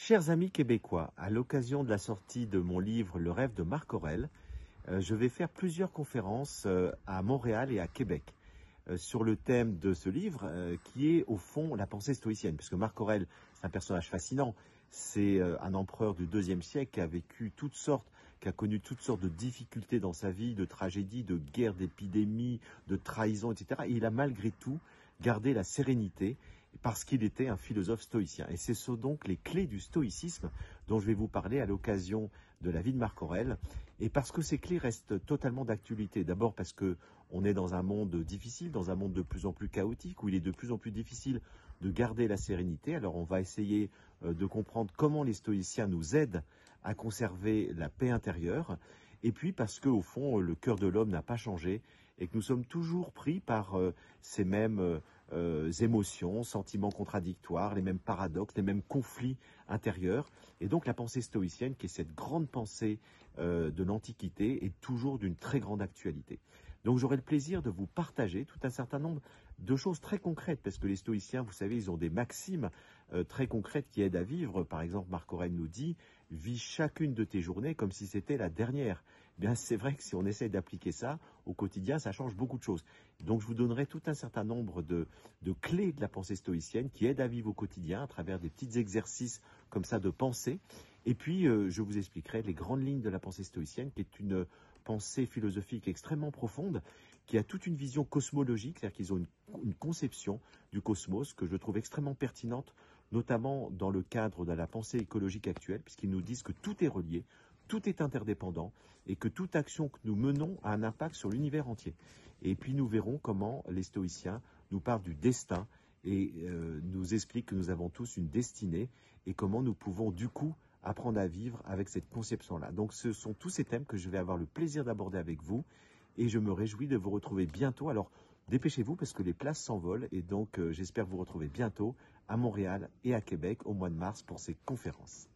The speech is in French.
Chers amis québécois, à l'occasion de la sortie de mon livre Le rêve de Marc Aurèle, je vais faire plusieurs conférences à Montréal et à Québec sur le thème de ce livre qui est au fond la pensée stoïcienne. Puisque Marc Aurèle, c'est un personnage fascinant. C'est un empereur du IIe siècle qui a vécu toutes sortes, qui a connu toutes sortes de difficultés dans sa vie, de tragédies, de guerres, d'épidémies, de trahisons, etc. Et il a malgré tout gardé la sérénité parce qu'il était un philosophe stoïcien. Et ce sont donc les clés du stoïcisme dont je vais vous parler à l'occasion de la vie de Marc Aurèle. Et parce que ces clés restent totalement d'actualité. D'abord parce que on est dans un monde difficile, dans un monde de plus en plus chaotique, où il est de plus en plus difficile de garder la sérénité. Alors on va essayer de comprendre comment les stoïciens nous aident à conserver la paix intérieure. Et puis parce qu'au fond, le cœur de l'homme n'a pas changé et que nous sommes toujours pris par ces mêmes émotions, sentiments contradictoires, les mêmes paradoxes, les mêmes conflits intérieurs. Et donc la pensée stoïcienne, qui est cette grande pensée de l'Antiquité, est toujours d'une très grande actualité. Donc j'aurai le plaisir de vous partager tout un certain nombre de choses très concrètes, parce que les stoïciens, vous savez, ils ont des maximes très concrètes qui aident à vivre. Par exemple, Marc Aurèle nous dit « Vis chacune de tes journées comme si c'était la dernière ». Bien, c'est vrai que si on essaye d'appliquer ça au quotidien, ça change beaucoup de choses. Donc je vous donnerai tout un certain nombre de clés de la pensée stoïcienne qui aident à vivre au quotidien à travers des petits exercices comme ça de pensée. Et puis, je vous expliquerai les grandes lignes de la pensée stoïcienne, qui est une pensée philosophique extrêmement profonde, qui a toute une vision cosmologique, c'est-à-dire qu'ils ont une conception du cosmos que je trouve extrêmement pertinente, notamment dans le cadre de la pensée écologique actuelle, puisqu'ils nous disent que tout est relié, tout est interdépendant, et que toute action que nous menons a un impact sur l'univers entier. Et puis nous verrons comment les stoïciens nous parlent du destin, et nous expliquent que nous avons tous une destinée, et comment nous pouvons du coup apprendre à vivre avec cette conception-là. Donc ce sont tous ces thèmes que je vais avoir le plaisir d'aborder avec vous, et je me réjouis de vous retrouver bientôt. Alors dépêchez-vous parce que les places s'envolent, et donc j'espère vous retrouver bientôt à Montréal et à Québec au mois de mars pour ces conférences.